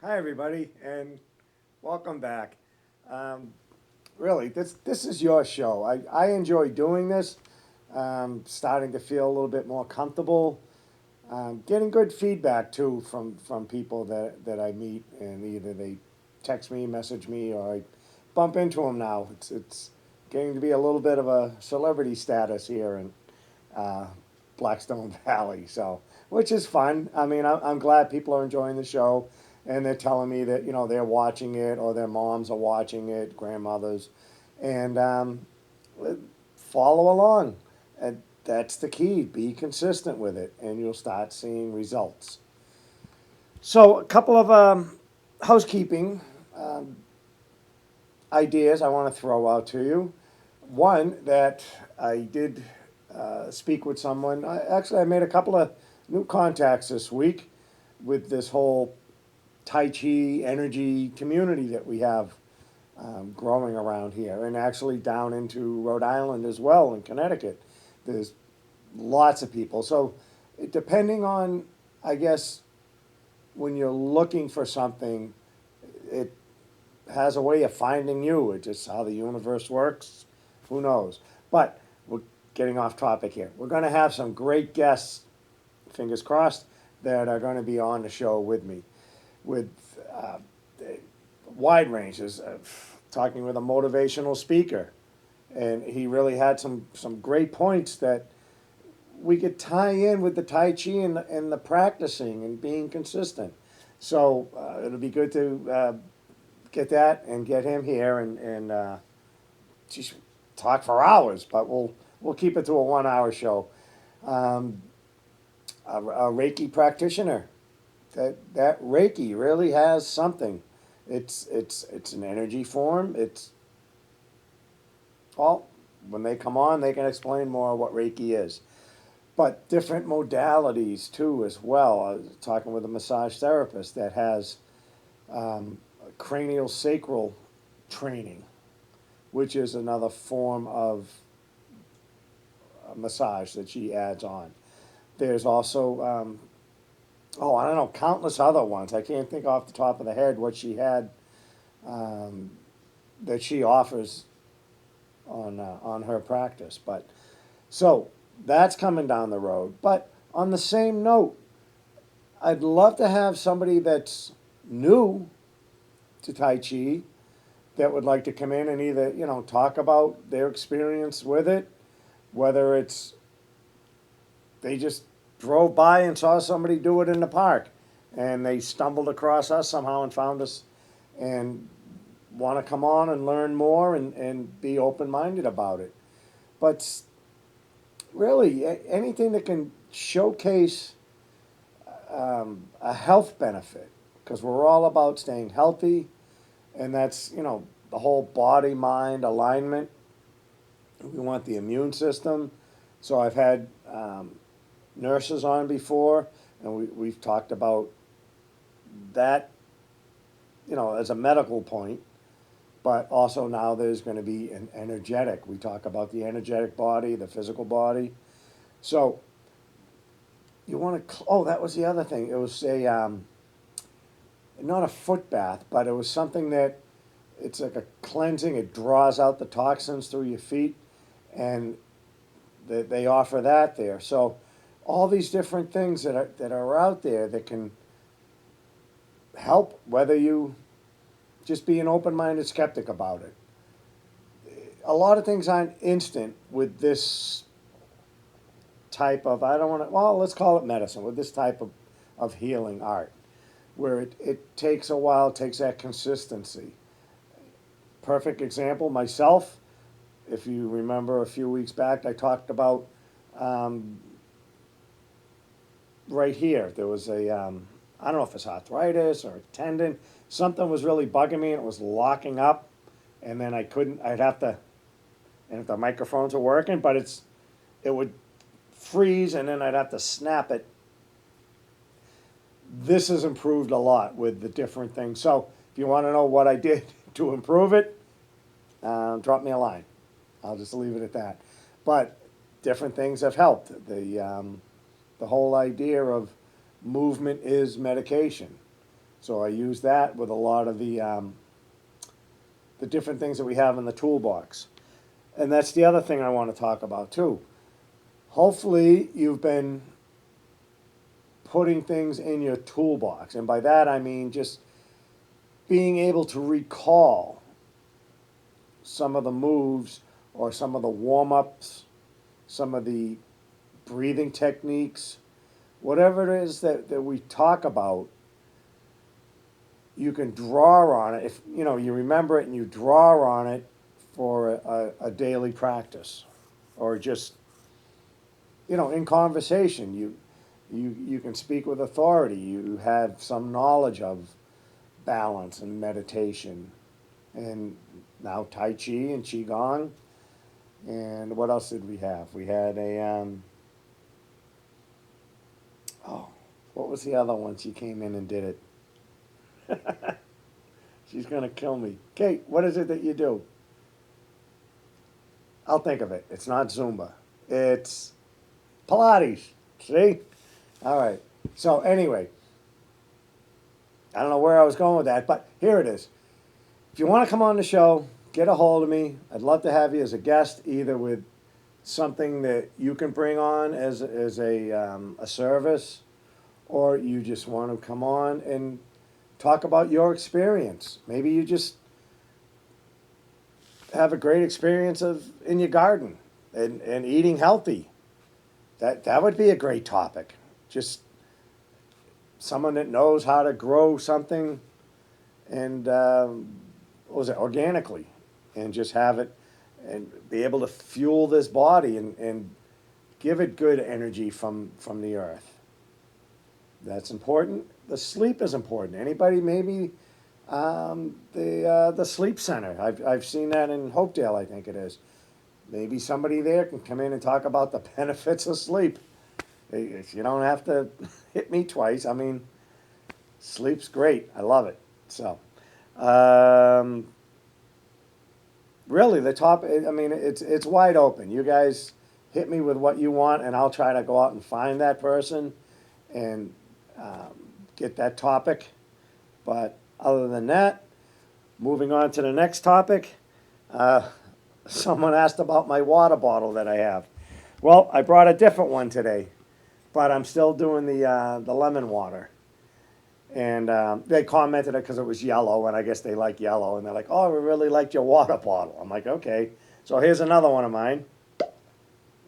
Hi, everybody, and welcome back. Um, really, this is your show. I enjoy doing this. Starting to feel a little bit more comfortable. Getting good feedback too from people that I meet, and either they text me, message me, or I bump into them now. It's getting to be a little bit of a celebrity status here in uh, Blackstone Valley. So, which is fun. I mean, I'm glad people are enjoying the show, and they're telling me that they're watching it or their moms are watching it, grandmothers, and follow along. And that's the key. Be consistent with it, and you'll start seeing results. So, a couple of housekeeping um, ideas I want to throw out to you. One that I did speak with someone. I made a couple of new contacts this week with this whole Tai Chi energy community that we have growing around here, and actually down into Rhode Island as well, in Connecticut. There's lots of people. So, depending on, I guess, when you're looking for something, it has a way of finding you. It's just how the universe works. Who knows? But we're getting off topic here. We're going to have some great guests, fingers crossed, that are going to be on the show with me with uh, wide ranges. Talking with a motivational speaker. And he really had some great points that we could tie in with the Tai Chi and the practicing and being consistent. So it'll be good to get that and get him here and just talk for hours, but we'll keep it to a 1 hour show. Um, a Reiki practitioner. That Reiki really has something. It's an energy form. It's well, when they come on, they can explain more what Reiki is. But different modalities too, as well. I was talking with a massage therapist that has cranial sacral training, which is another form of massage that she adds on. There's also, I don't know, countless other ones. I can't think off the top of the head what she had um, that she offers on her practice. But so that's coming down the road. But on the same note, I'd love to have somebody that's new to Tai Chi that would like to come in and either talk about their experience with it, whether it's they just drove by and saw somebody do it in the park, and they stumbled across us somehow and found us, and want to come on and learn more and be open minded about it. But really, anything that can showcase a health benefit, because we're all about staying healthy, and that's the whole body mind alignment. We want the immune system. So I've had nurses on before, and we've talked about that, as a medical point. But also now there's going to be an energetic. We talk about the energetic body, the physical body. So you want to. Oh, that was the other thing. It was a not a foot bath, but it was something that it's like a cleansing. It draws out the toxins through your feet, and they offer that there. So all these different things that are out there that can help, whether you just be an open-minded skeptic about it. A lot of things aren't instant with this type of, I don't want to, well, let's call it medicine, with this type of healing art, where it takes a while, takes that consistency. Perfect example, myself, if you remember a few weeks back, I talked about um, right here. There was I don't know if it's arthritis or a tendon. Something was really bugging me and it was locking up. And then I'd have to, and if the microphones are working, but it would freeze and then I'd have to snap it. This has improved a lot with the different things. So if you want to know what I did to improve it, drop me a line. I'll just leave it at that. But different things have helped. The whole idea of movement is medication. So I use that with a lot of the different things that we have in the toolbox. And that's the other thing I want to talk about too. Hopefully you've been putting things in your toolbox. And by that I mean just being able to recall some of the moves or some of the warm ups, some of the breathing techniques, whatever it is that we talk about, you can draw on it. If you know you remember it and you draw on it for a daily practice, or just in conversation, you can speak with authority. You have some knowledge of balance and meditation, and now Tai Chi and Qigong. And what else did we have? We had oh, what was the other one? She came in and did it. She's gonna kill me. Kate, what is it that you do? I'll think of it. It's not Zumba. It's Pilates. See? All right. So anyway, I don't know where I was going with that, but here it is. If you want to come on the show, get a hold of me. I'd love to have you as a guest, either with something that you can bring on as a service, or you just want to come on and talk about your experience. Maybe you just have a great experience of in your garden and eating healthy. That would be a great topic. Just someone that knows how to grow something and what was it, organically, and just have it and be able to fuel this body and give it good energy from the earth. That's important. The sleep is important. Anybody maybe the sleep center. I've seen that in Hopedale, I think it is. Maybe somebody there can come in and talk about the benefits of sleep. You don't have to hit me twice. I mean, sleep's great. I love it. So, really, the top. I mean, it's wide open. You guys hit me with what you want, and I'll try to go out and find that person and get that topic. But other than that, moving on to the next topic. Someone asked about my water bottle that I have. Well, I brought a different one today, but I'm still doing the lemon water. And they commented it because it was yellow, and I guess they like yellow. And they're like, "Oh, we really liked your water bottle." I'm like, "Okay." So here's another one of mine.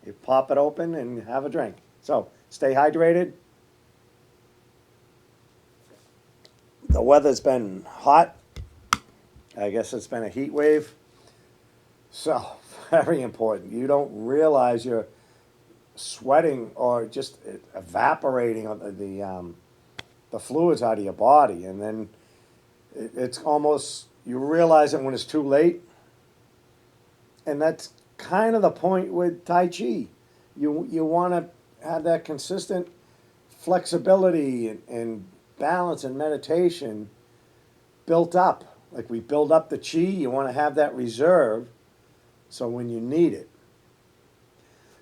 You pop it open and have a drink. So stay hydrated. The weather's been hot. I guess it's been a heat wave. So very important. You don't realize you're sweating or just evaporating the fluids out of your body, and then it's almost you realize it when it's too late. And that's kind of the point with Tai Chi. You want to have that consistent flexibility and balance and meditation built up. Like we build up the chi, you want to have that reserve so when you need it.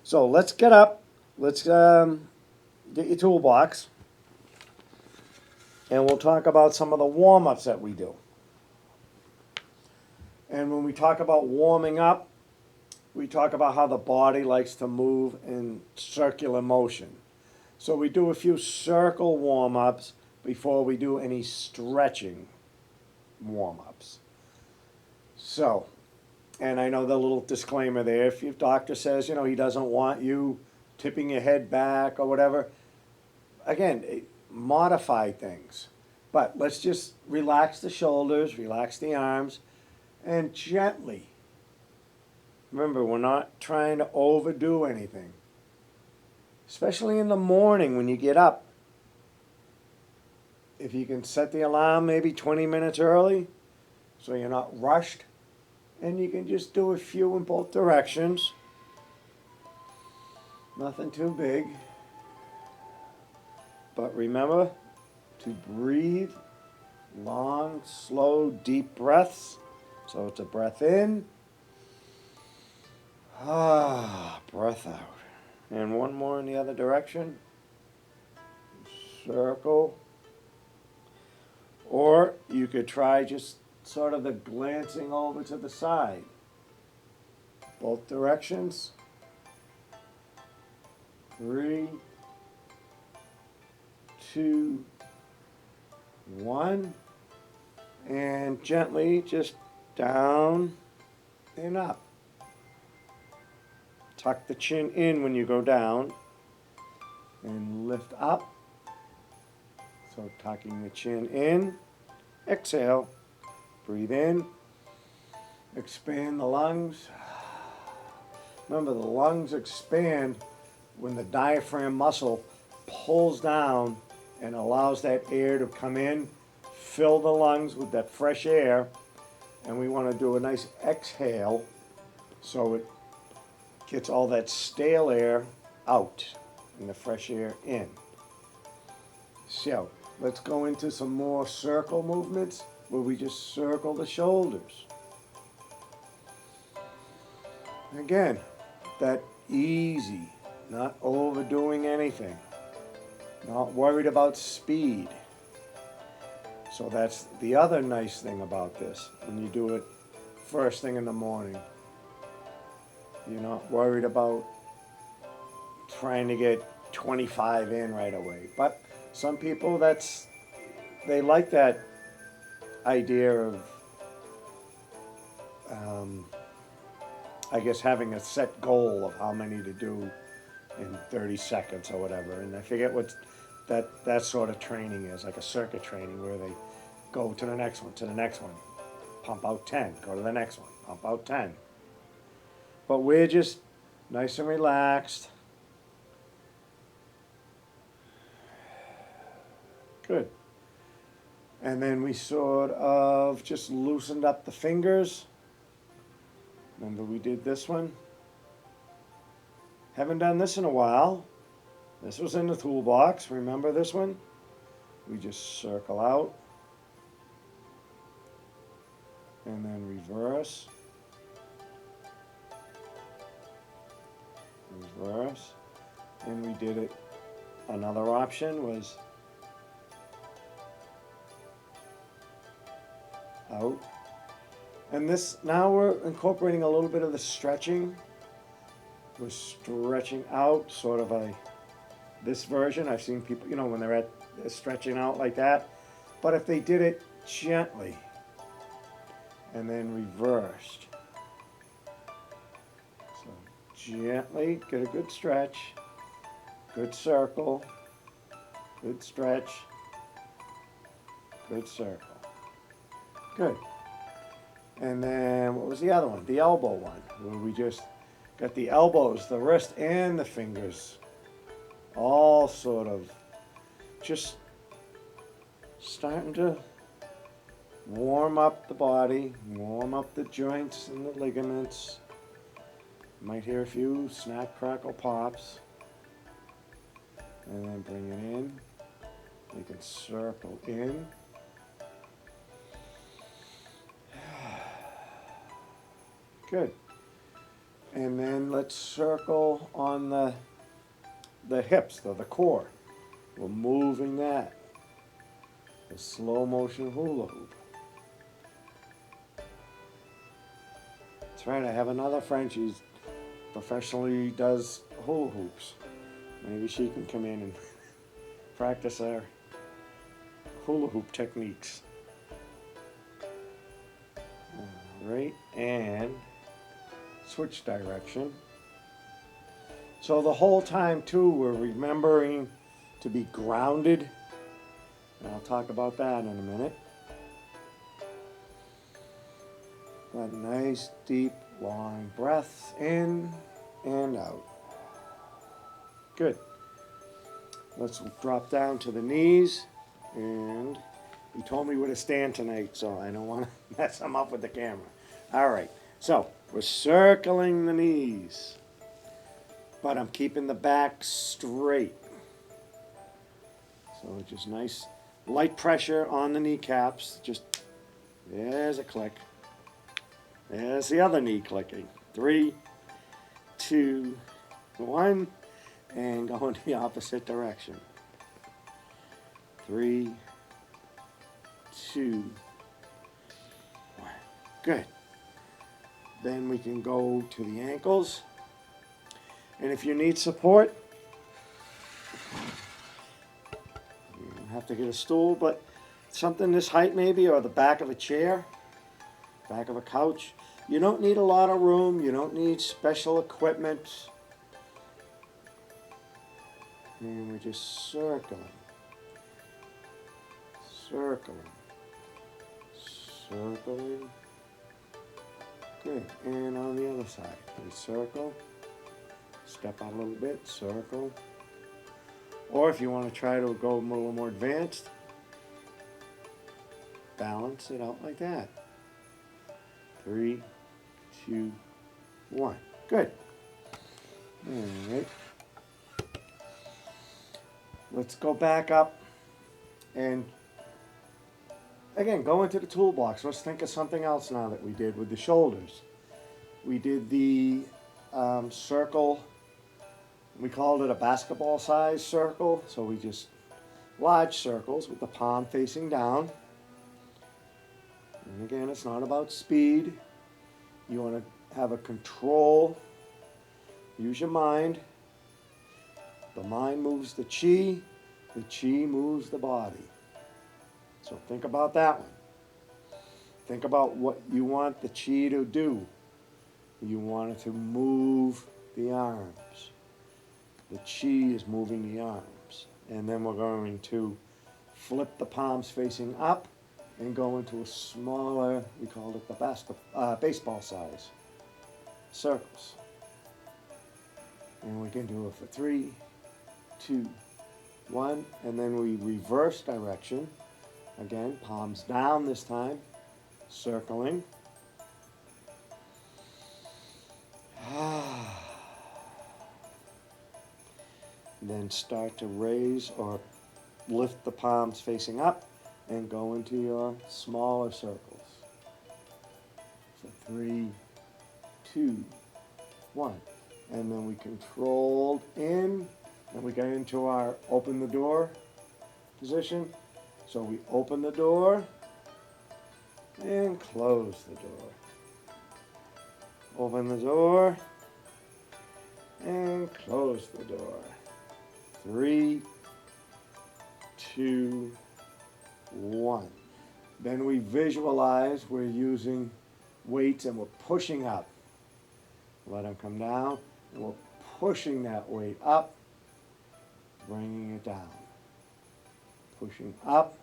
So let's get up. Let's get your toolbox. And we'll talk about some of the warm-ups that we do. And when we talk about warming up, we talk about how the body likes to move in circular motion. So we do a few circle warm-ups before we do any stretching warm-ups. So, and I know the little disclaimer there, if your doctor says, he doesn't want you tipping your head back or whatever, again, modify things. But let's just relax the shoulders, relax the arms, and gently. Remember, we're not trying to overdo anything. Especially in the morning when you get up. If you can set the alarm maybe 20 minutes early so you're not rushed, and you can just do a few in both directions. Nothing too big. But remember to breathe long, slow, deep breaths. So it's a breath in, breath out. And one more in the other direction. Circle. Or you could try just sort of the glancing over to the side. Both directions. 3, 2, 1. And gently just down and up. Tuck the chin in when you go down and lift up. So tucking the chin in, exhale, breathe in, expand the lungs. Remember, the lungs expand when the diaphragm muscle pulls down and allows that air to come in, fill the lungs with that fresh air, and we want to do a nice exhale so it gets all that stale air out and the fresh air in. So let's go into some more circle movements where we just circle the shoulders. Again, that easy, not overdoing anything, not worried about speed. So that's the other nice thing about this. When you do it first thing in the morning, you're not worried about trying to get 25 in right away. But some people, they like that idea of, I guess, having a set goal of how many to do in 30 seconds or whatever. And I forget what that sort of training is, like a circuit training where they go to the next one, pump out 10, go to the next one, pump out 10. But we're just nice and relaxed. Good. And then we sort of just loosened up the fingers. Remember we did this one? Haven't done this in a while. This was in the toolbox. Remember this one? We just circle out. And then reverse. Reverse. And we did it. Another option was out. And this, now we're incorporating a little bit of the stretching. We're stretching out, sort of this version. I've seen people, when they're stretching out like that. But if they did it gently and then reversed. So gently, get a good stretch, good circle, good stretch, good circle. Good. And then what was the other one? The elbow one, where we just got the elbows, the wrist, and the fingers all sort of just starting to warm up the body, warm up the joints and the ligaments. You might hear a few snap, crackle, pops. And then bring it in. You can circle in. Good. And then let's circle on the hips, the core. We're moving that. The slow motion hula hoop. That's right, I have another friend, she professionally does hula hoops. Maybe she can come in and practice our hula hoop techniques. All right, and switch direction. So the whole time too, we're remembering to be grounded. And I'll talk about that in a minute. That nice, deep, long breath in and out. Good. Let's drop down to the knees. And he told me where to stand tonight, so I don't want to mess him up with the camera. All right. So we're circling the knees, but I'm keeping the back straight. So just nice light pressure on the kneecaps. Just, there's a click. There's the other knee clicking. 3, 2, 1, and go in the opposite direction. 3, 2, 1. Good. Then we can go to the ankles. And if you need support, you don't have to get a stool, but something this height maybe, or the back of a chair, back of a couch. You don't need a lot of room. You don't need special equipment. And we're just circling, circling, circling. Good. And on the other side, we circle, step out a little bit, circle. Or if you want to try to go a little more advanced, balance it out like that. 3, 2, 1. Good. All right. Let's go back up and again, go into the toolbox. Let's think of something else now that we did with the shoulders. We did the circle. We called it a basketball size circle. So we just large circles with the palm facing down. And again, it's not about speed. You want to have a control. Use your mind. The mind moves the chi moves the body. So think about that one. Think about what you want the chi to do. You want it to move the arms. The chi is moving the arms. And then we're going to flip the palms facing up and go into a smaller, we called it the baseball size, circles. And we can do it for 3, 2, 1, and then we reverse direction. Again, palms down this time, circling. Then start to raise or lift the palms facing up and go into your smaller circles. So 3, 2, 1. And then we controlled in, and we get into our open the door position. So we open the door and close the door. Open the door and close the door. 3, 2, 1. Then we visualize we're using weights and we're pushing up. Let them come down, and we're pushing that weight up, bringing it down. Pushing up,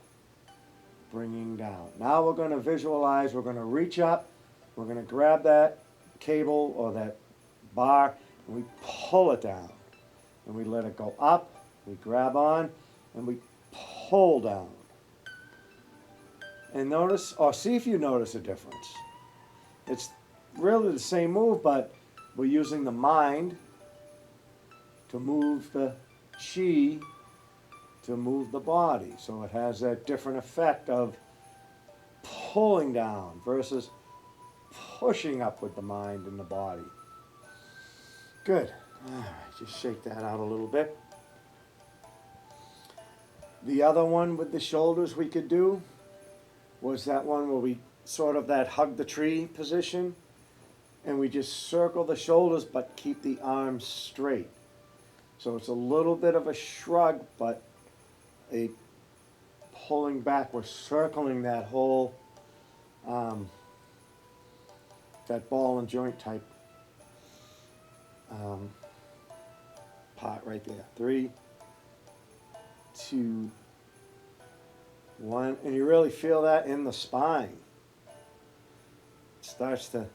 bringing down. Now we're going to visualize, we're going to reach up, we're going to grab that cable or that bar, and we pull it down. And we let it go up, we grab on, and we pull down. And notice, or see if you notice a difference. It's really the same move, but we're using the mind to move the chi to move the body. So it has that different effect of pulling down versus pushing up with the mind and the body. Good. All right, just shake that out a little bit. The other one with the shoulders we could do was that one where we sort of that hug the tree position, and we just circle the shoulders but keep the arms straight. So it's a little bit of a shrug, but a pulling back. We're circling that whole, that ball and joint type part right there. 3, 2, 1. And you really feel that in the spine. It starts to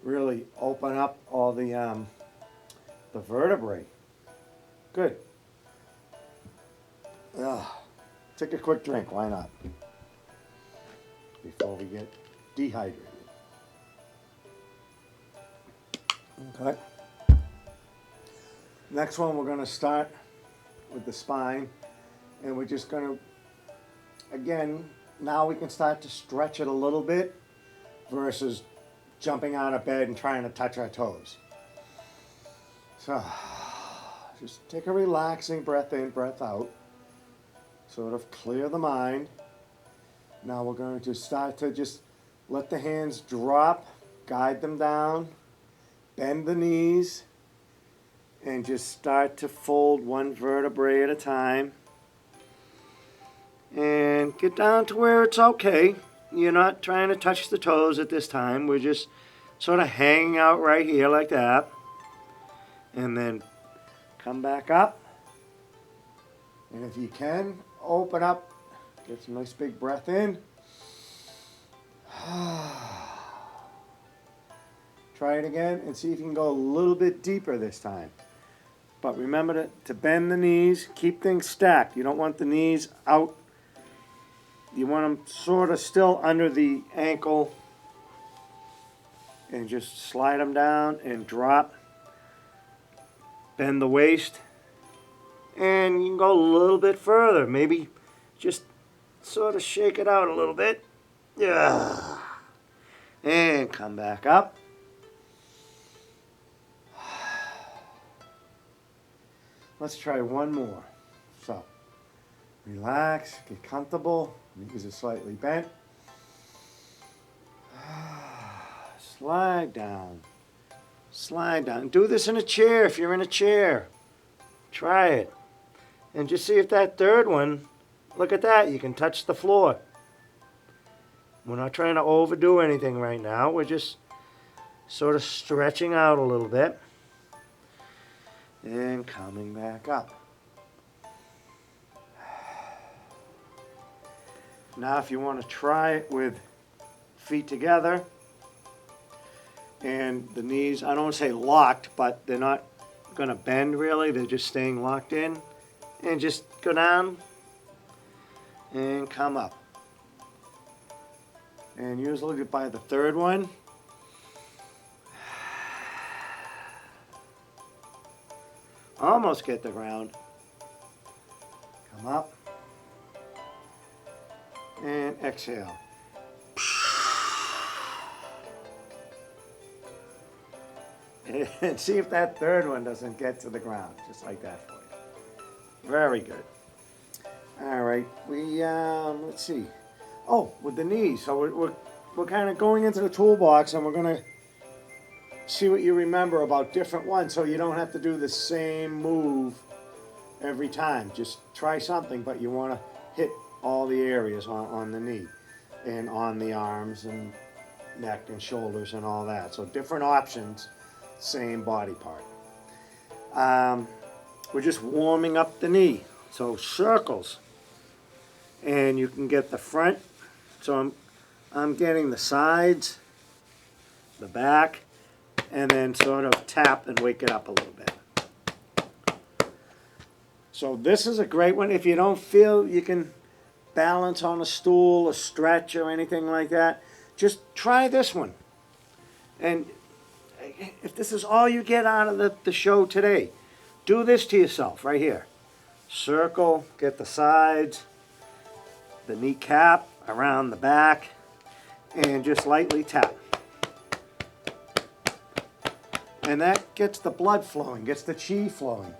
really open up all the vertebrae. Good. Take a quick drink, why not? Before we get dehydrated. Okay. Next one, we're going to start with the spine, and we're just going to, again, now we can start to stretch it a little bit versus jumping out of bed and trying to touch our toes. So, just take a relaxing breath in, breath out. Sort of clear the mind. Now we're going to start to just let the hands drop, guide them down, bend the knees, and just start to fold one vertebrae at a time. And get down to where it's okay. You're not trying to touch the toes at this time. We're just sort of hanging out right here like that. And then come back up. And if you can, open up. Get some nice big breath in. Try it again and see if you can go a little bit deeper this time. But remember to bend the knees, keep things stacked. You don't want the knees out. You want them sort of still under the ankle. And just slide them down and drop. Bend the waist. And you can go a little bit further. Maybe just sort of shake it out a little bit. Yeah. And come back up. Let's try one more. So, relax, get comfortable. Knees are slightly bent. Slide down. Slide down. Do this in a chair if you're in a chair. Try it. And just see if that third one, look at that, you can touch the floor. We're not trying to overdo anything right now. We're just sort of stretching out a little bit. And coming back up. Now if you want to try it with feet together and the knees, I don't want to say locked, but they're not going to bend really. They're just staying locked in. And just go down and come up. And usually by the third one, almost get the ground. Come up. And exhale. And see if that third one doesn't get to the ground, just like that for you. Very good. All right, let's see. Oh, with the knees. So we're kind of going into the toolbox, and we're going to see what you remember about different ones, so you don't have to do the same move every time. Just try something, but you want to hit all the areas on the knee and on the arms and neck and shoulders and all that. So different options, same body part. We're just warming up the knee. So circles. And you can get the front. So I'm getting the sides, the back, and then sort of tap and wake it up a little bit. So this is a great one. If you don't feel you can balance on a stool, a stretch, or anything like that, just try this one. And if this is all you get out of the show today, do this to yourself right here. Circle, get the sides, the kneecap around the back, and just lightly tap. And that gets the blood flowing, gets the chi flowing.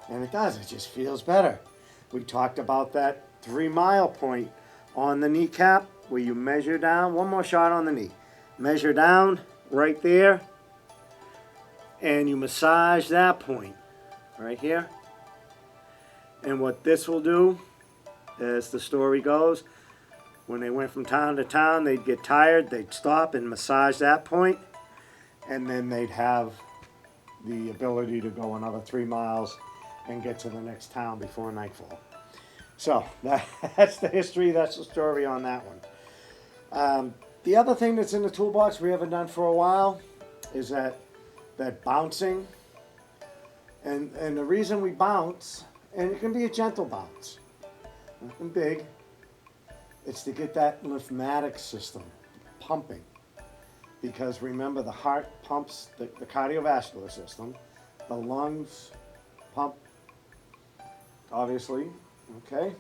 And it does, it just feels better. We talked about that 3 mile point on the kneecap where you measure down. One more shot on the knee. Measure down right there. And you massage that point right here. And what this will do, as the story goes, when they went from town to town, they'd get tired, they'd stop and massage that point, and then they'd have the ability to go another 3 miles and get to the next town before nightfall. So that's the history, that's the story on that one. The other thing that's in the toolbox we haven't done for a while is that bouncing. And the reason we bounce, and it can be a gentle bounce, nothing big, it's to get that lymphatic system pumping. Because remember, the heart pumps the cardiovascular system, the lungs pump, obviously, okay?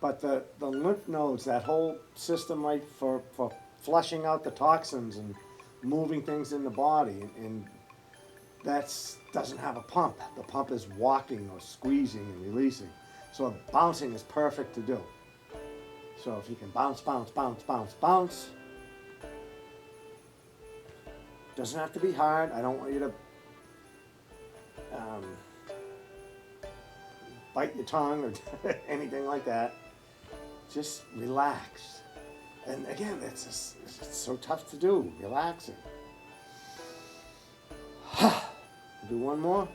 But the lymph nodes, that whole system, right, for flushing out the toxins and moving things in the body, and that doesn't have a pump. The pump is walking or squeezing and releasing. So bouncing is perfect to do. So if you can bounce, bounce, bounce, bounce, bounce. Doesn't have to be hard. I don't want you to um, bite your tongue or anything like that. Just relax. And again, it's so tough to do. Relaxing. Do one more.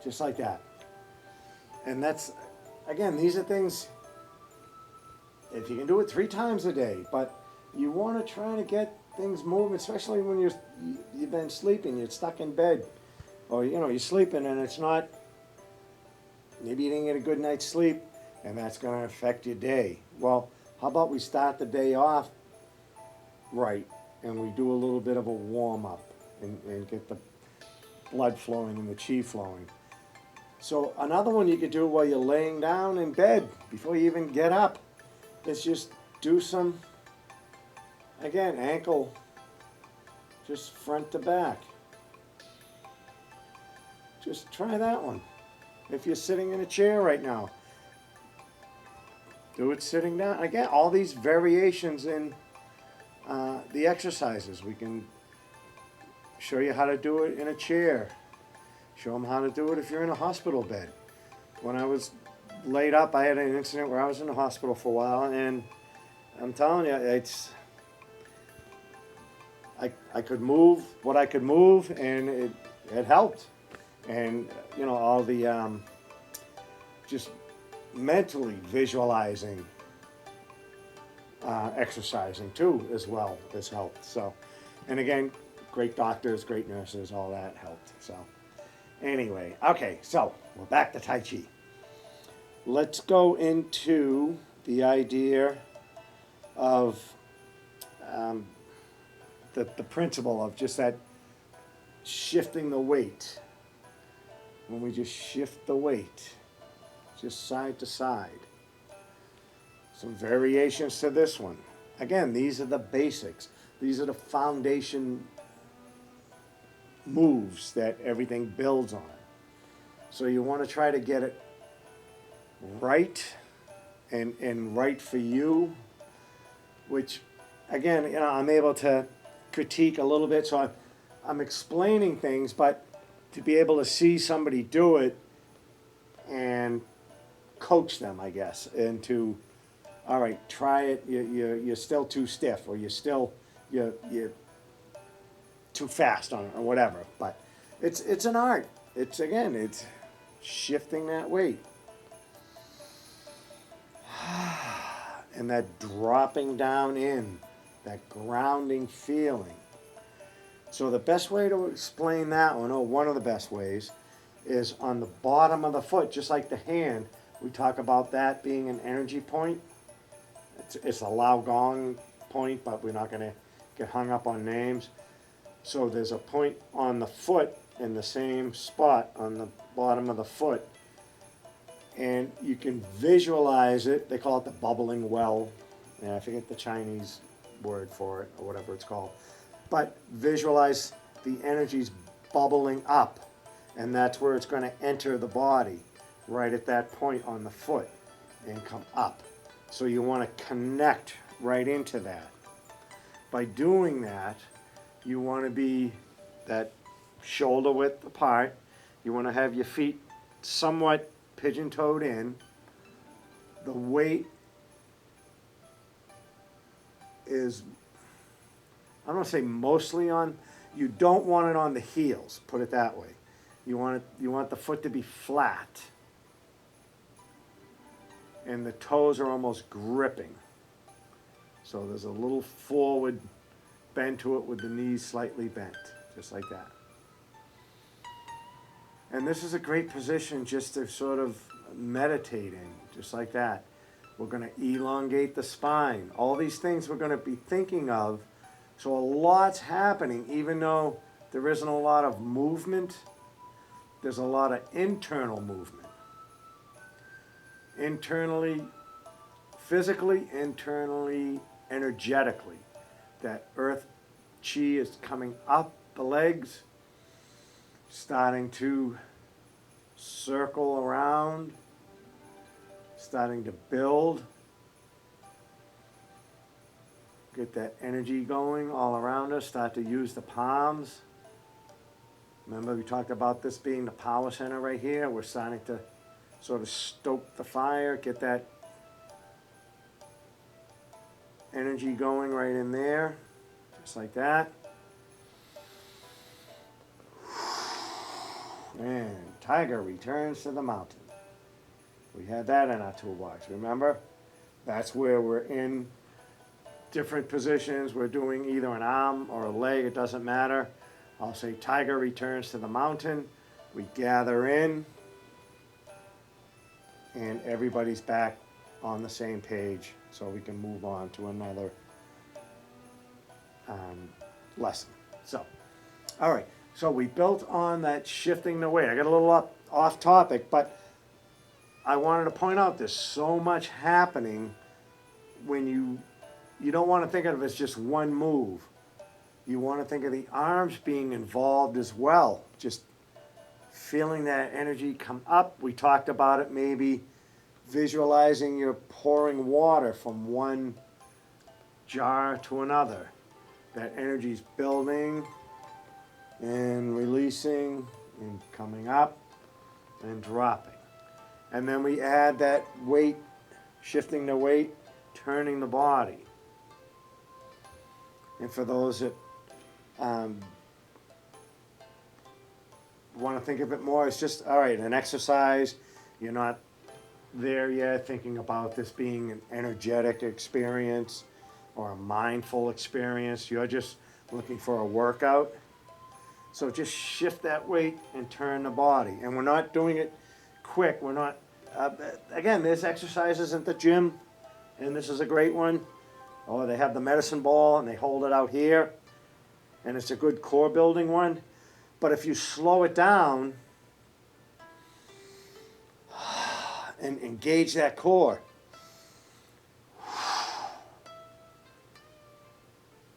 Just like that. And that's, again, these are things, if you can do it 3 times a day, but you want to try to get things moving, especially when you've been sleeping, you're stuck in bed, or you're sleeping and it's not, maybe you didn't get a good night's sleep, and that's going to affect your day. Well, how about we start the day off right, and we do a little bit of a warm up and get the blood flowing and the chi flowing. So another one you could do while you're laying down in bed before you even get up is just do some, again, ankle, just front to back. Just try that one. If you're sitting in a chair right now, do it sitting down. Again, all these variations in the exercises. We can show you how to do it in a chair. Show them how to do it if you're in a hospital bed. When I was laid up, I had an incident where I was in the hospital for a while, and I'm telling you, I could move what I could move, and it helped. And all the just mentally visualizing, exercising too as well has helped. So, and again, great doctors, great nurses, all that helped. So. Anyway, okay, so we're back to Tai Chi. Let's go into the idea of the principle of just that shifting the weight. When we just shift the weight, just side to side. Some variations to this one. Again, these are the basics. These are the foundation moves that everything builds on. So you want to try to get it right and right for you, which again, I'm able to critique a little bit, so I'm explaining things, but to be able to see somebody do it and coach them, I guess, into, all right, try it, you're still too stiff, or you're too fast on it, or whatever. But it's an art. It's shifting that weight. And that dropping down in, that grounding feeling. So the best way to explain that one, or one of the best ways, is on the bottom of the foot, just like the hand. We talk about that being an energy point. It's a Lao Gong point, but we're not going to get hung up on names. So there's a point on the foot in the same spot on the bottom of the foot. And you can visualize it. They call it the bubbling well. And I forget the Chinese word for it, or whatever it's called. But visualize the energies bubbling up. And that's where it's going to enter the body, right at that point on the foot, and come up. So you want to connect right into that. By doing that, you want to be that shoulder width apart. You want to have your feet somewhat pigeon-toed in. The weight is, I don't want to say mostly on, you don't want it on the heels, put it that way. You want the foot to be flat. And the toes are almost gripping. So there's a little forward bend to it with the knees slightly bent, just like that. And this is a great position just to sort of meditate in, just like that. We're going to elongate the spine. All these things we're going to be thinking of. So a lot's happening, even though there isn't a lot of movement, there's a lot of internal movement. Internally, physically, internally, energetically. That earth chi is coming up the legs, starting to circle around, starting to build. Get that energy going all around us. Start to use the palms. Remember we talked about this being the power center right here. We're starting to sort of stoke the fire, get that energy going right in there, just like that. And tiger returns to the mountain. We had that in our toolbox, remember? That's where we're in different positions. We're doing either an arm or a leg, it doesn't matter. I'll say tiger returns to the mountain. We gather in, and everybody's back on the same page, so we can move on to another lesson. So, all right, so we built on that shifting the weight. I got a little off topic, but I wanted to point out there's so much happening when you don't want to think of it as just one move. You want to think of the arms being involved as well, just feeling that energy come up. We talked about it, maybe visualizing you're pouring water from one jar to another. That energy's building and releasing and coming up and dropping. And then we add that weight, shifting the weight, turning the body. And for those that want to think of it more, it's just, all right, an exercise. You're not there yet thinking about this being an energetic experience or a mindful experience. You're just looking for a workout. So just shift that weight and turn the body. And we're not doing it quick. We're not, again, there's exercises at the gym, and this is a great one. Or they have the medicine ball and they hold it out here, and it's a good core building one. But if you slow it down and engage that core,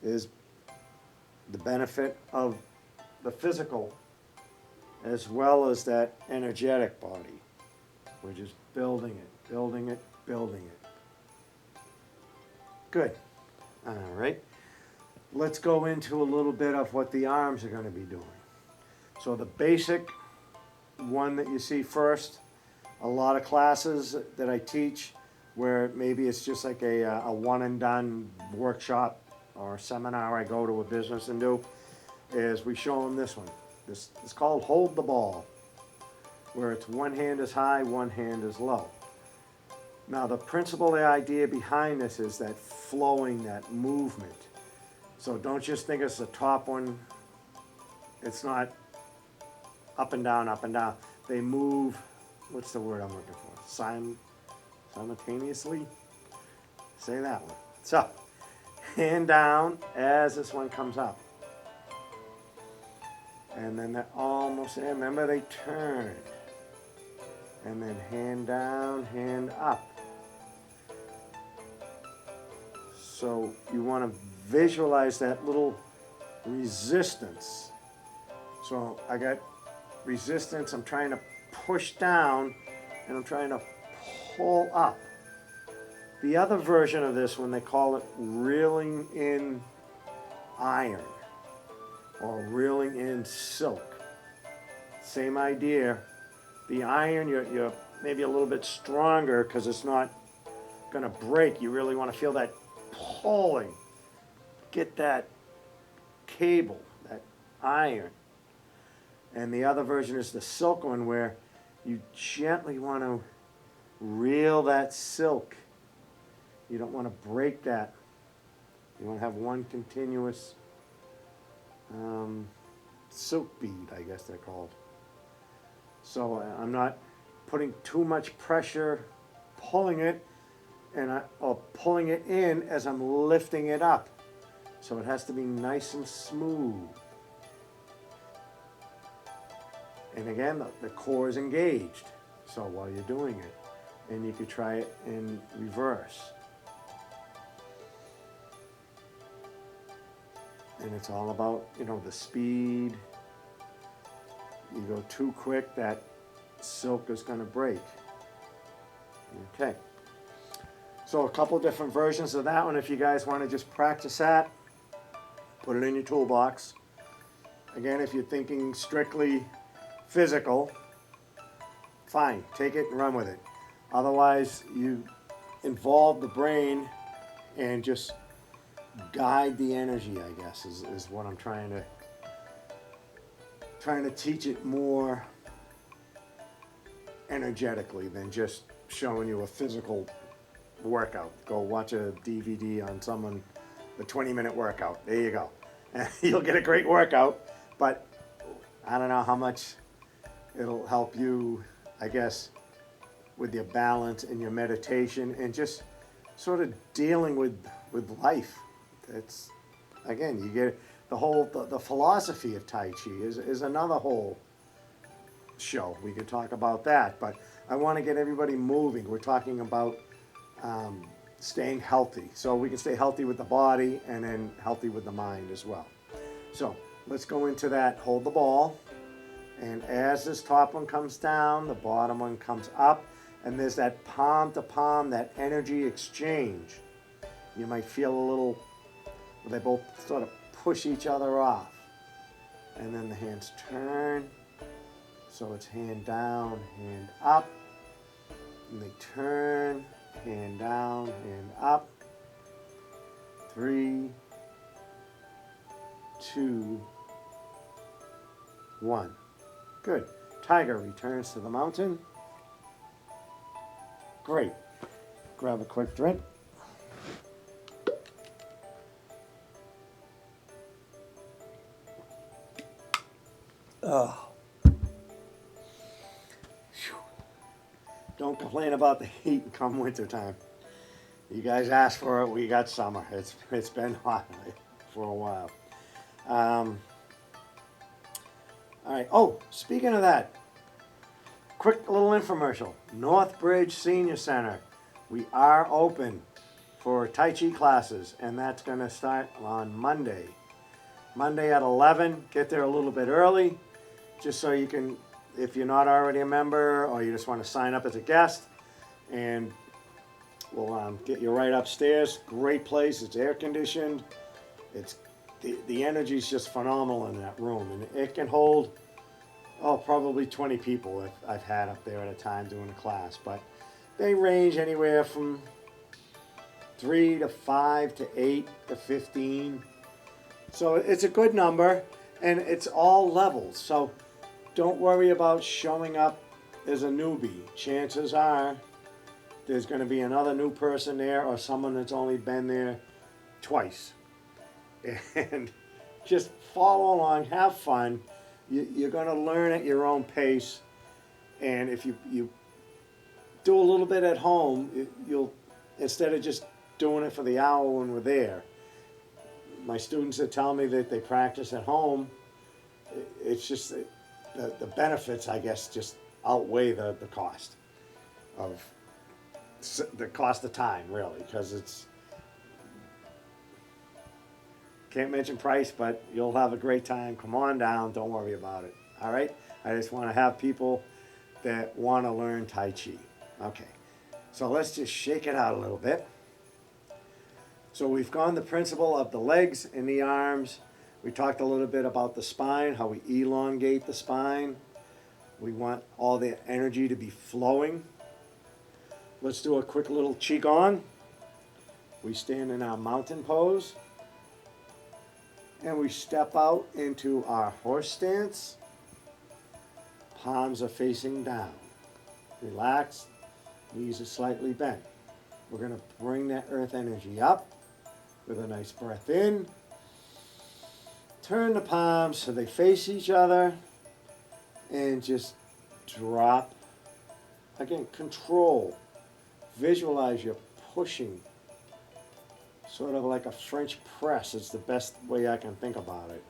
is the benefit of the physical as well as that energetic body. We're just building it, building it, building it. Good. All right. Let's go into a little bit of what the arms are going to be doing. So the basic one that you see first, a lot of classes that I teach where maybe it's just like a one and done workshop or seminar I go to a business and do, is we show them this one. This is called Hold the Ball, where it's one hand is high, one hand is low. Now the principle, the idea behind this is that flowing, that movement. So don't just think it's the top one. It's not up and down, up and down. They move, what's the word I'm looking for? Simultaneously? Say that one. So, hand down as this one comes up. And then they're almost there. Remember, they turn. And then hand down, hand up. So you want to visualize that little resistance. So I got resistance, I'm trying to push down, and I'm trying to pull up. The other version of this one, they call it reeling in iron or reeling in silk. Same idea. The iron, you're maybe a little bit stronger because it's not going to break. You really want to feel that pulling. Get that cable, that iron. And the other version is the silk one, where you gently want to reel that silk. You don't want to break that. You want to have one continuous silk bead, I guess they're called. So I'm not putting too much pressure, pulling it, or pulling it in as I'm lifting it up. So it has to be nice and smooth. And again, the core is engaged. So while you're doing it, and you could try it in reverse. And it's all about, the speed. You go too quick, that silk is going to break. Okay. So a couple different versions of that one. If you guys want to just practice that, put it in your toolbox. Again, if you're thinking strictly physical, fine, take it and run with it. Otherwise, you involve the brain and just guide the energy, I guess, is what I'm trying to teach it more energetically than just showing you a physical workout. Go watch a DVD on someone, the 20-minute workout. There you go. You'll get a great workout, but I don't know how much it'll help you, I guess, with your balance and your meditation and just sort of dealing with life. It's, again, you get the whole, the philosophy of Tai Chi is another whole show. We could talk about that, but I want to get everybody moving. We're talking about staying healthy. So we can stay healthy with the body and then healthy with the mind as well. So let's go into that. Hold the ball. And as this top one comes down, the bottom one comes up. And there's that palm to palm, that energy exchange. You might feel a little, they both sort of push each other off. And then the hands turn. So it's hand down, hand up. And they turn, hand down, hand up. 3, 2, 1. Good. Tiger returns to the mountain. Great. Grab a quick drink. Oh. Don't complain about the heat come wintertime. You guys asked for it, we got summer. It's been hot for a while. All right. Oh, speaking of that, quick little infomercial. Northbridge Senior Center. We are open for Tai Chi classes, and that's going to start on Monday. Monday at 11. Get there a little bit early, just so you can, if you're not already a member or you just want to sign up as a guest, and we'll get you right upstairs. Great place. It's air conditioned. It's the energy is just phenomenal in that room, and it can hold probably 20 people if I've had up there at a time doing a class. But they range anywhere from 3 to 5 to 8 to 15. So it's a good number, and it's all levels. So don't worry about showing up as a newbie. Chances are there's going to be another new person there or someone that's only been there twice. And just follow along, have fun. You're going to learn at your own pace. And if you do a little bit at home, you'll, instead of just doing it for the hour when we're there. My students that tell me that they practice at home, it's just the benefits, I guess, just outweigh the cost of time, really, because it's, can't mention price, but you'll have a great time. Come on down, don't worry about it. All right? I just want to have people that want to learn Tai Chi. Okay, so let's just shake it out a little bit. So we've gone the principle of the legs and the arms. We talked a little bit about the spine, how we elongate the spine. We want all the energy to be flowing. Let's do a quick little Qigong. We stand in our mountain pose. And we step out into our horse stance. Palms are facing down. Relax. Knees are slightly bent. We're going to bring that earth energy up with a nice breath in. Turn the palms so they face each other. And just drop. Again, control. Visualize you're pushing. Sort of like a French press. It's the best way I can think about it.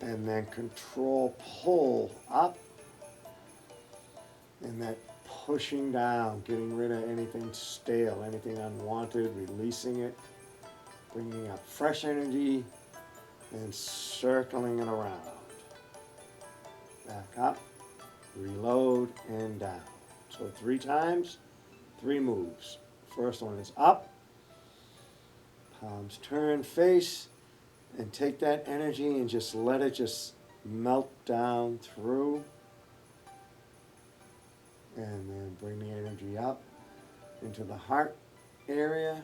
And then control, pull up. And that pushing down, getting rid of anything stale, anything unwanted, releasing it, bringing up fresh energy, and circling it around. Back up, reload, and down. So 3 times, 3 moves. First one is up, palms turn, face, and take that energy and just let it just melt down through. And then bring the energy up into the heart area,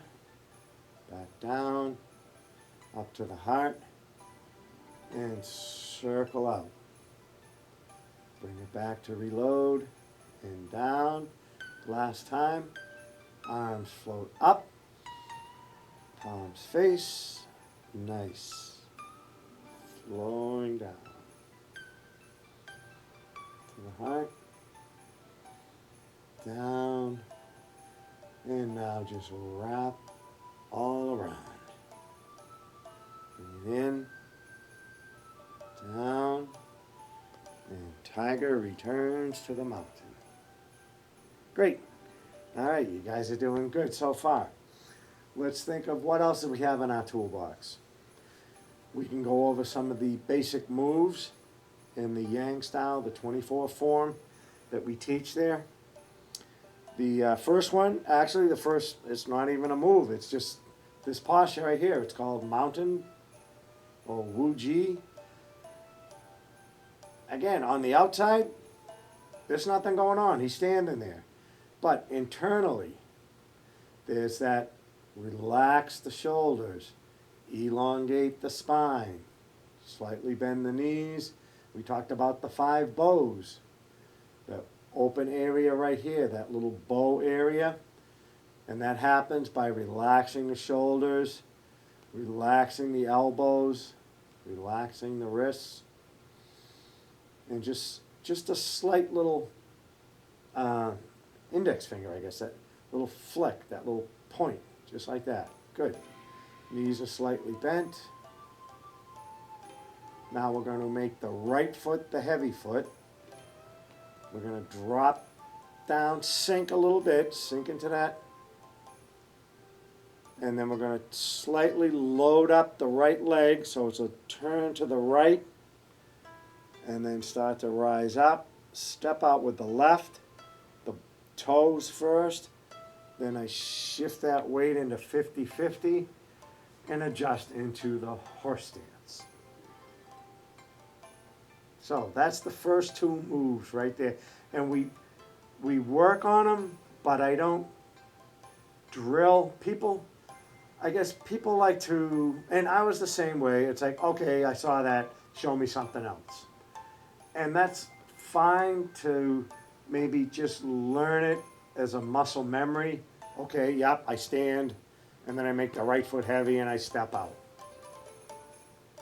back down, up to the heart, and circle out. Bring it back to reload and down. Last time, arms float up, palms face, nice, flowing down to the heart, down, and now just wrap all around. Bring it in, down, and tiger returns to the mountain. Great. All right, you guys are doing good so far. Let's think of what else do we have in our toolbox. We can go over some of the basic moves in the Yang style, the 24 form that we teach there. The first one, actually it's not even a move, it's just this posture right here. It's called mountain or Wu Ji. Again, on the outside, there's nothing going on. He's standing there. But internally, there's that relax the shoulders, elongate the spine, slightly bend the knees. We talked about the 5 bows. The open area right here, that little bow area. And that happens by relaxing the shoulders, relaxing the elbows, relaxing the wrists. And just a slight little index finger, I guess, that little flick, that little point, just like that. Good. Knees are slightly bent. Now we're going to make the right foot the heavy foot. We're going to drop down, sink a little bit, sink into that. And then we're going to slightly load up the right leg, so it's a turn to the right. And then start to rise up, step out with the left, the toes first, then I shift that weight into 50-50 and adjust into the horse stance. So that's the first 2 moves right there. And we work on them, but I don't drill people. I guess people like to, and I was the same way. It's like, okay, I saw that, show me something else. And that's fine to maybe just learn it as a muscle memory. Okay, yep, I stand, and then I make the right foot heavy and I step out.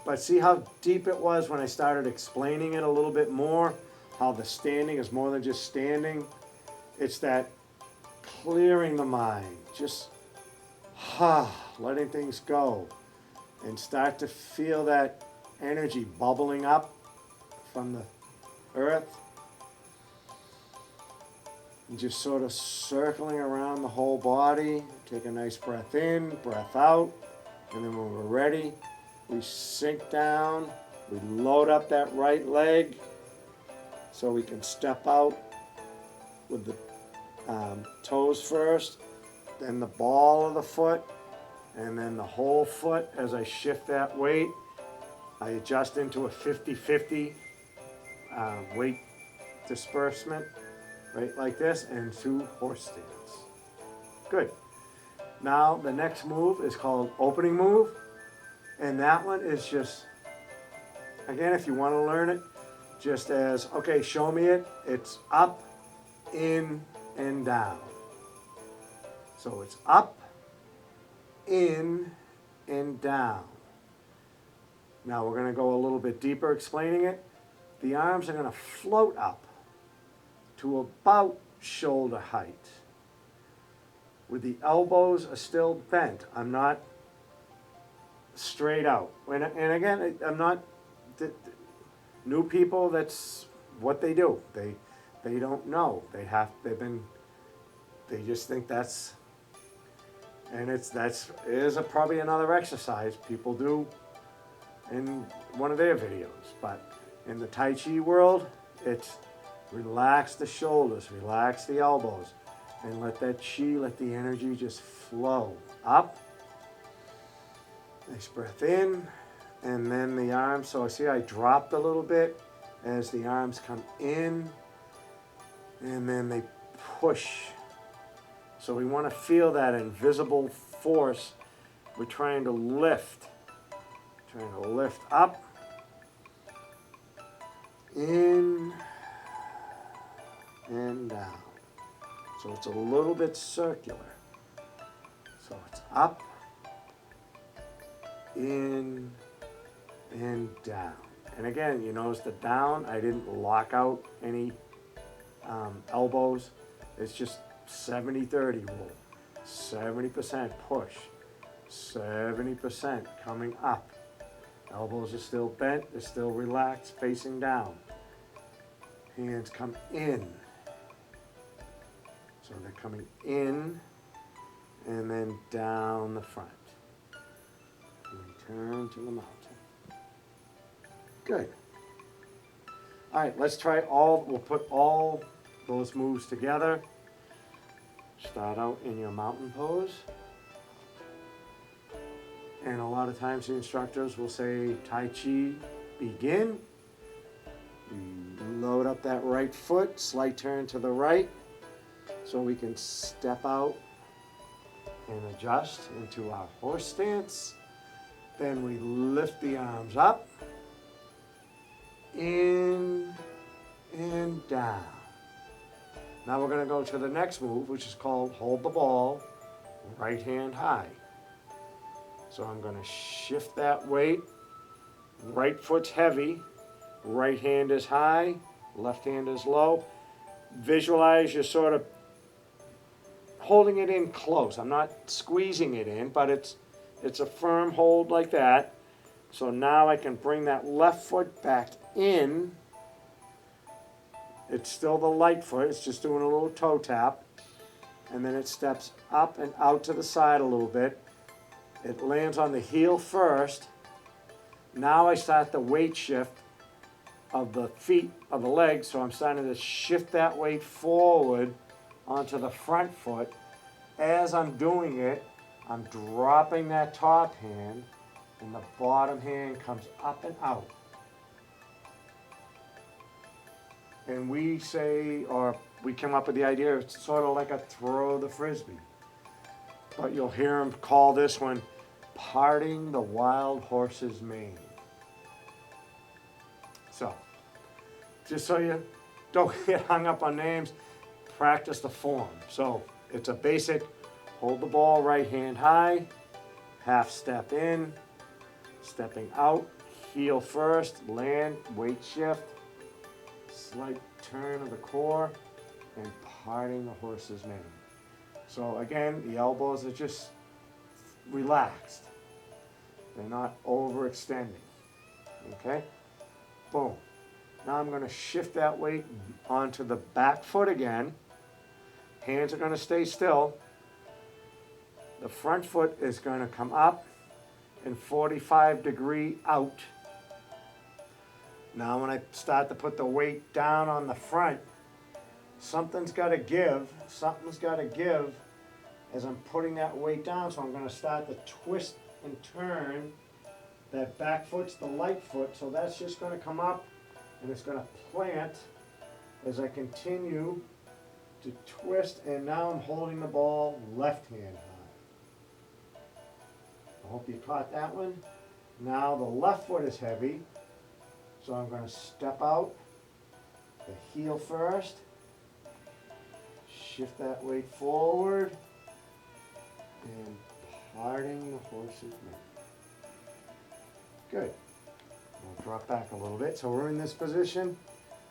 But see how deep it was when I started explaining it a little bit more, how the standing is more than just standing. It's that clearing the mind, just letting things go, and start to feel that energy bubbling up from the earth, and just sort of circling around the whole body. Take a nice breath in, breath out, and then when we're ready, we sink down, we load up that right leg so we can step out with the toes first, then the ball of the foot, and then the whole foot. As I shift that weight, I adjust into a 50-50 weight disbursement, right like this, and 2 horse stance. Good. Now the next move is called opening move, and that one is just, again, if you want to learn it, just as, okay, show me it. It's up, in, and down. So it's up, in, and down. Now we're going to go a little bit deeper explaining it. The arms are going to float up to about shoulder height, with the elbows are still bent. I'm not straight out. And again, I'm not, new people, that's what they do. They don't know. They just think that's, and is probably another exercise people do in one of their videos. But in the Tai Chi world, it's relax the shoulders, relax the elbows, And let that chi, let the energy just flow up. Nice breath in. And then the arms, so I see I dropped a little bit as the arms come in. And then they push. So we want to feel that invisible force. We're trying to lift. Trying to lift up. In and down. So it's a little bit circular. So it's up, in, and down. And again, you notice the down, I didn't lock out any elbows. It's just 70-30 rule. 70% push, 70% coming up. Elbows are still bent, they're still relaxed, facing down. Hands come in. So they're coming in and then down the front. Return to the mountain. Good. All right, let's try we'll put all those moves together. Start out in your mountain pose. And a lot of times the instructors will say, Tai Chi, begin. You load up that right foot, slight turn to the right, so we can step out and adjust into our horse stance. Then we lift the arms up, in and down. Now we're going to go to the next move, which is called hold the ball, right hand high. So I'm going to shift that weight. Right foot's heavy, right hand is high, left hand is low. Visualize you're sort of holding it in close. I'm not squeezing it in, but it's a firm hold like that. So now I can bring that left foot back in. It's still the light foot, it's just doing a little toe tap. And then it steps up and out to the side a little bit. It lands on the heel first. Now I start the weight shift of the feet, of the legs, so I'm starting to shift that weight forward onto the front foot. As I'm doing it, I'm dropping that top hand, and the bottom hand comes up and out. And we say, or we come up with the idea, it's sort of like a throw the frisbee. But you'll hear them call this one parting the wild horse's mane. So, just so you don't get hung up on names, practice the form. So, it's a basic hold the ball right hand high, half step in, stepping out, heel first, land, weight shift, slight turn of the core, and parting the horse's mane. So again, the elbows are just relaxed. They're not overextending. Okay? Boom. Now I'm going to shift that weight onto the back foot again. Hands are going to stay still. The front foot is going to come up and 45-degree out. Now when I start to put the weight down on the front, something's got to give. Something's got to give as I'm putting that weight down. So I'm going to start to twist and turn. That back foot's the light foot, so that's just going to come up and it's going to plant as I continue to twist, and now I'm holding the ball left hand high. I hope you caught that one. Now the left foot is heavy, so I'm going to step out, the heel first, shift that weight forward, and parting the horse's mane. Good. We'll drop back a little bit. So we're in this position.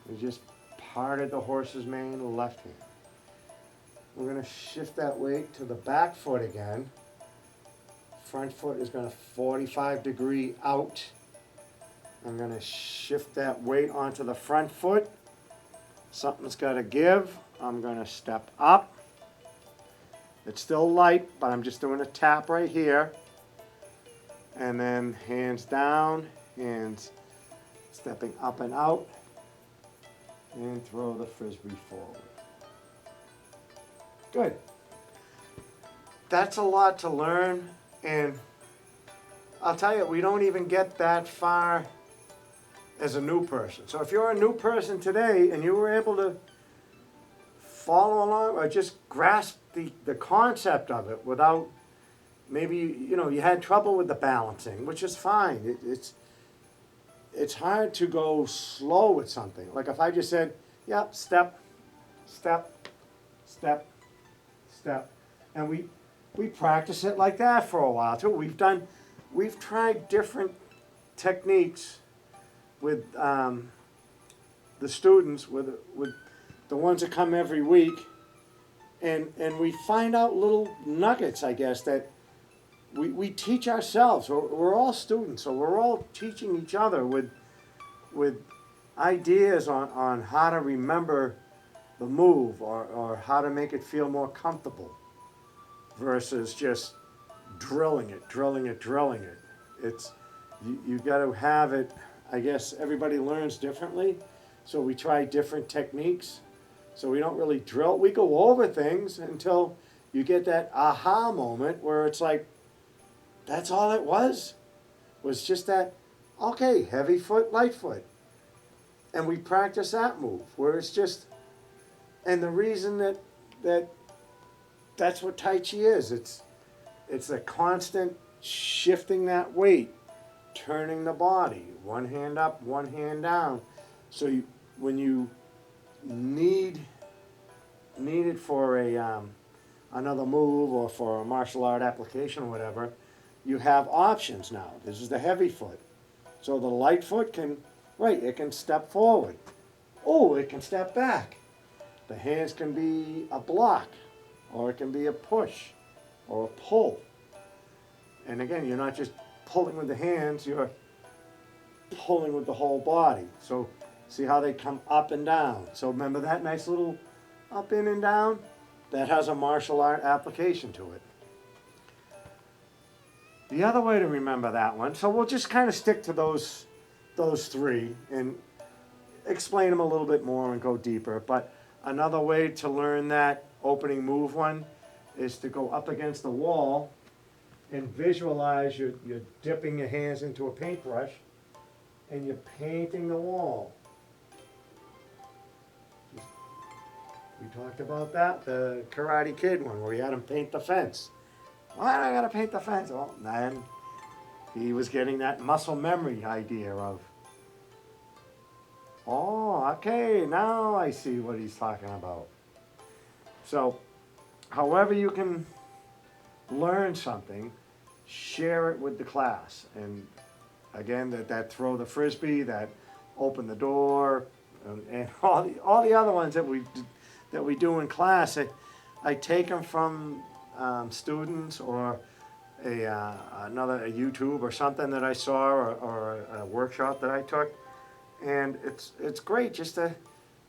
We just parted the horse's mane left hand. We're going to shift that weight to the back foot again. Front foot is going to 45-degree out. I'm going to shift that weight onto the front foot. Something's got to give. I'm going to step up. It's still light, but I'm just doing a tap right here. And then hands down, hands stepping up and out, and throw the frisbee forward. Good. That's a lot to learn, and I'll tell you, we don't even get that far as a new person. So if you're a new person today and you were able to follow along or just grasp the concept of it without maybe, you had trouble with the balancing, which is fine. It's hard to go slow with something. Like if I just said, yep, step, step, step, step, and we practice it like that for a while too. We've tried different techniques with the students, with the ones that come every week, and we find out little nuggets, I guess, that we teach ourselves. We're all students, so we're all teaching each other with ideas on how to remember the move or how to make it feel more comfortable versus just drilling it. It's you got to have it. I guess everybody learns differently, so we try different techniques. So we don't really drill. We go over things until you get that aha moment where it's like, that's all it was just that, okay, heavy foot, light foot. And we practice that move where it's just, and the reason that's what Tai Chi is. It's a constant shifting that weight, turning the body, one hand up, one hand down. So when you need it for another move or for a martial art application or whatever, you have options now. This is the heavy foot. So the light foot it can step forward. Oh, it can step back. The hands can be a block, or it can be a push, or a pull. And again, you're not just pulling with the hands, you're pulling with the whole body. So see how they come up and down. So remember that nice little up, in, and down? That has a martial art application to it. The other way to remember that one, so we'll just kind of stick to those three and explain them a little bit more and go deeper. But another way to learn that opening move one is to go up against the wall and visualize you're dipping your hands into a paintbrush and you're painting the wall. We talked about that, the Karate Kid one, where he had him paint the fence. Why do I gotta paint the fence? Well, then he was getting that muscle memory idea of, oh, okay, now I see what he's talking about. So, however you can learn something, share it with the class. And again, that throw the frisbee, that open the door, and all the other ones that we do in class, I take them from students or another YouTube or something that I saw or a workshop that I took, and it's great just to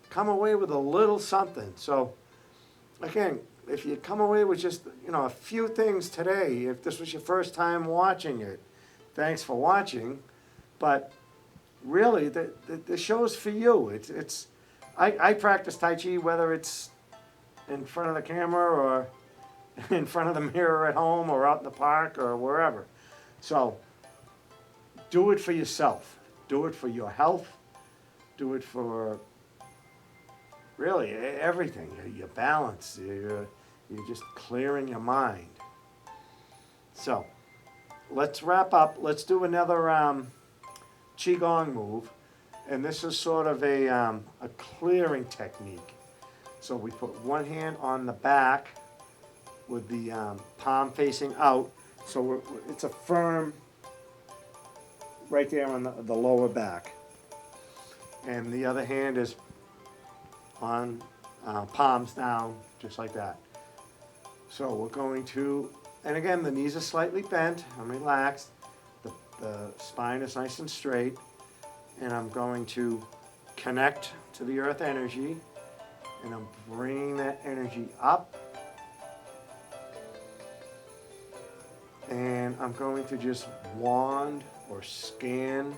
come away with a little something. So again, if you come away with just a few things today, if this was your first time watching it, thanks for watching. But really, the show's for you. I practice Tai Chi whether it's in front of the camera or in front of the mirror at home or out in the park or wherever. So do it for yourself. Do it for your health. Do it for really everything. Your balance. You're just clearing your mind. So let's wrap up. Let's do another Qigong move. And this is sort of a clearing technique. So we put one hand on the back with the palm facing out. So it's a firm right there on the lower back. And the other hand is on palms down, just like that. So we're going to, and again, the knees are slightly bent. I'm relaxed. The spine is nice and straight. And I'm going to connect to the earth energy. And I'm bringing that energy up. And I'm going to just wand or scan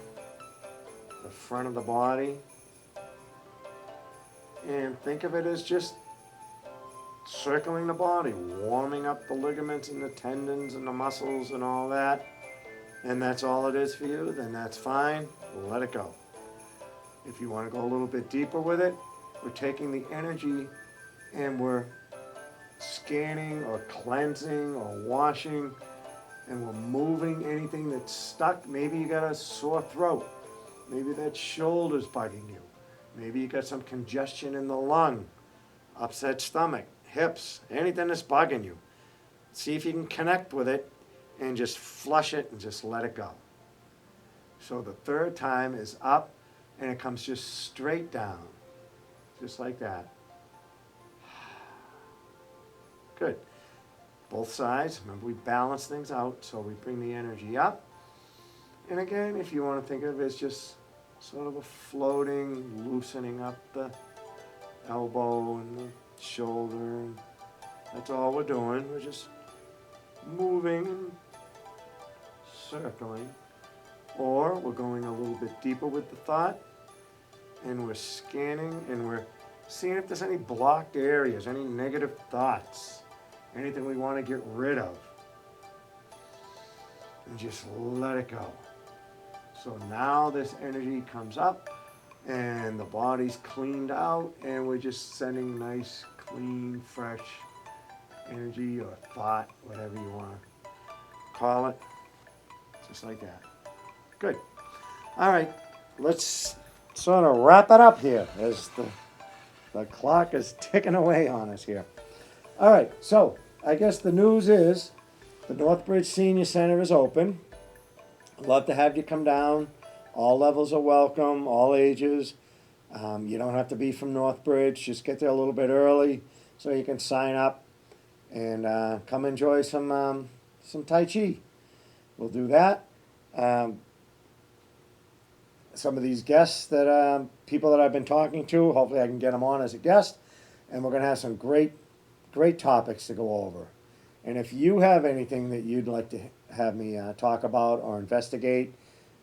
the front of the body. And think of it as just circling the body, warming up the ligaments and the tendons and the muscles and all that, and that's all it is for you, then that's fine. Let it go. If you want to go a little bit deeper with it, we're taking the energy and we're scanning or cleansing or washing, and we're moving anything that's stuck. Maybe you got a sore throat. Maybe that shoulder's bugging you. Maybe you got some congestion in the lung, upset stomach, hips, anything that's bugging you. See if you can connect with it and just flush it and just let it go. So the third time is up and it comes just straight down, just like that. Good. Both sides. Remember, we balance things out, so we bring the energy up. And again, if you want to think of it as just sort of a floating, loosening up the elbow and the shoulder. And that's all we're doing. We're just moving and circling. Or we're going a little bit deeper with the thought, and we're scanning and we're seeing if there's any blocked areas, any negative thoughts, anything we want to get rid of. And just let it go. So now this energy comes up and the body's cleaned out and we're just sending nice, clean, fresh energy or thought, whatever you want to call it, just like that. Good. All right, let's sort of wrap it up here as the clock is ticking away on us here. All right, so I guess the news is the Northbridge Senior Center is open. I'd love to have you come down. All levels are welcome, all ages. You don't have to be from Northbridge. Just get there a little bit early so you can sign up and come enjoy some Tai Chi. We'll do that. Some of these guests that people that I've been talking to, hopefully I can get them on as a guest, and we're going to have some great topics to go over. And if you have anything that you'd like to have me talk about or investigate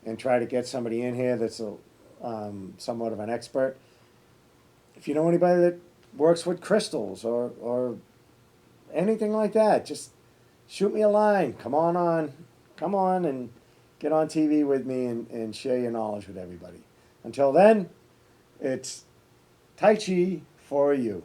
and try to get somebody in here that's somewhat of an expert, if you know anybody that works with crystals or anything like that, just shoot me a line. Come on and get on TV with me and share your knowledge with everybody. Until then, it's Tai Chi for you.